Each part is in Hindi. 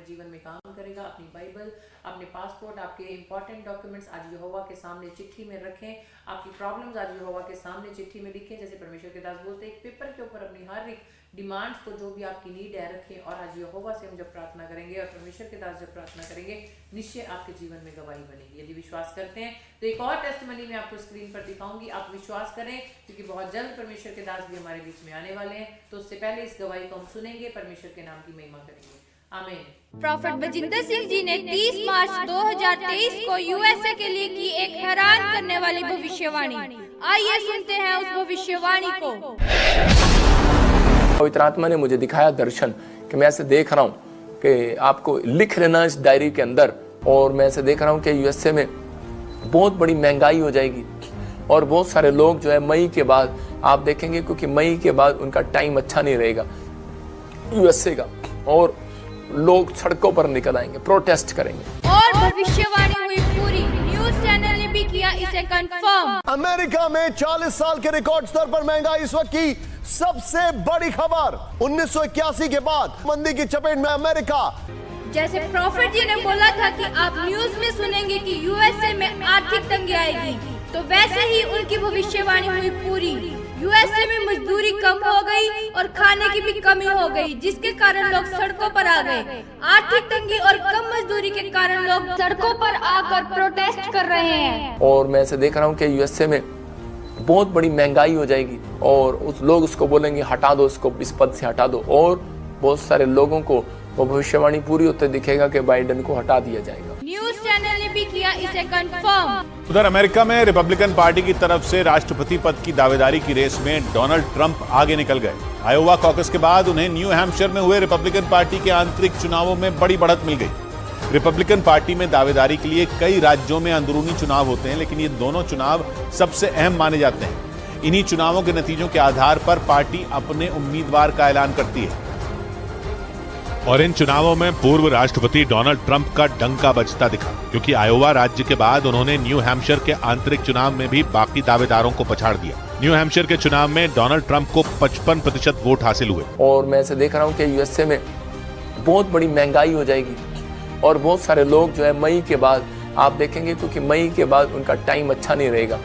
जीवन में काम करेगा। अपनी बाइबल, अपने पासपोर्ट, आपके इंपॉर्टेंट डॉक्यूमेंट्स आज यहोवा के सामने चिट्ठी में रखें। आपकी प्रॉब्लम्स आज यहोवा के सामने चिट्ठी में लिखें। जैसे परमेश्वर के दास बोलते हैं, एक पेपर के ऊपर अपनी हर एक डिमांड्स को, जो भी आपकी नीड है, रखें। और आज यहोवा से हम जब प्रार्थना करेंगे और परमेश्वर के दास जब प्रार्थना करेंगे, निश्चय आपके जीवन में गवाही बनेगी। यदि विश्वास करते हैं तो एक और टेस्टिमनी मैं आपको स्क्रीन पर दिखाऊंगी, आप विश्वास करें, क्योंकि बहुत जल्द परमेश्वर के दास भी हमारे बीच में आने वाले हैं। तो उससे पहले इस गवाही को हम सुनेंगे, परमेश्वर के नाम की महिमा करेंगे। आमीन। प्रॉफेट बजिंदर सिंह जी ने 30 मार्च 2023 को यूएसए के लिए की एक हैरान करने वाली भविष्यवाणी। आइए सुनते हैं उस भविष्यवाणी को। पवित्र आत्मा ने मुझे दिखाया दर्शन कि मैं ऐसे देख रहा हूँ कि आपको लिख लेना इस डायरी के अंदर। और मैं ऐसे देख रहा हूँ कि यूएसए में बहुत बड़ी महंगाई हो जाएगी और बहुत सारे लोग जो है मई के बाद आप देखेंगे, क्योंकि मई के बाद उनका टाइम अच्छा नहीं रहेगा यूएसए का, और लोग सड़कों पर निकल आएंगे, प्रोटेस्ट करेंगे। और भविष्यवाणी हुई पूरी। न्यूज चैनल ने भी किया इसे कंफर्म। अमेरिका में 40 साल के रिकॉर्ड स्तर पर महंगाई इस वक्त की सबसे बड़ी खबर। 1981 के बाद मंदी की चपेट में अमेरिका। जैसे प्रॉफेट जी ने बोला था कि आप न्यूज में सुनेंगे कि यूएसए में आर्थिक तंगी आएगी, तो वैसे ही उनकी भविष्यवाणी हुई पूरी। यूएसए में मजदूरी कम हो गई और खाने की भी कमी हो गई, जिसके कारण लोग सड़कों पर आ गए। आर्थिक तंगी और कम मजदूरी के कारण लोग सड़कों पर आकर प्रोटेस्ट कर रहे हैं। और मैं ऐसे देख रहा हूँ कि यूएसए में बहुत बड़ी महंगाई हो जाएगी और उस लोग उसको बोलेंगे हटा दो, इसको इस पद से हटा दो। और बहुत सारे लोगों को वो भविष्यवाणी पूरी होते दिखेगा कि बाइडेन को हटा दिया जाएगा। न्यूज चैनल ने भी किया इसे कंफर्म। उधर अमेरिका में रिपब्लिकन पार्टी की तरफ से राष्ट्रपति पद की दावेदारी की रेस में डोनाल्ड ट्रंप आगे निकल गए। आयोवा कॉकस के बाद उन्हें न्यू हैम्पशायर में हुए रिपब्लिकन पार्टी के आंतरिक चुनावों में बड़ी बढ़त मिल गई। रिपब्लिकन पार्टी में दावेदारी के लिए कई राज्यों में अंदरूनी चुनाव होते हैं, लेकिन ये दोनों चुनाव सबसे अहम माने जाते हैं। इन्हीं चुनावों के नतीजों के आधार पर पार्टी अपने उम्मीदवार का ऐलान करती है और इन चुनावों में पूर्व राष्ट्रपति डोनाल्ड ट्रंप का डंका बजता दिखा, क्योंकि आयोवा राज्य के बाद उन्होंने न्यू हैम्पशायर के आंतरिक चुनाव में भी बाकी दावेदारों को पछाड़ दिया। न्यू हैम्पशायर के चुनाव में डोनाल्ड ट्रंप को 55% वोट हासिल हुए। और मैं ऐसे देख रहा हूँ कि यूएसए में बहुत बड़ी महंगाई हो जाएगी और बहुत सारे लोग जो है मई के बाद आप देखेंगे, क्योंकि मई के बाद उनका टाइम अच्छा नहीं रहेगा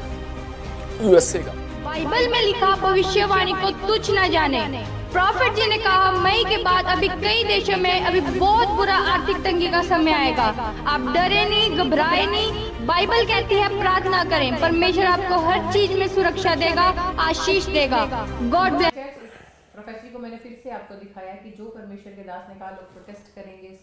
यूएसए का। बाइबल में लिखा भविष्यवाणी को तुच्छ न जाने। प्रॉफेट जी ने कहा मई के बाद अभी कई देशों में अभी बहुत बुरा आर्थिक तंगी का समय आएगा। आप डरे नहीं, घबराए नहीं। बाइबल कहती है प्रार्थना करें, परमेश्वर आपको हर चीज में सुरक्षा देगा, आशीष देगा। God bless. प्रोफेसरी को मैंने फिर से आपको दिखाया कि जो परमेश्वर के दास ने कहा लोग प्रोटेस्ट करेंगे,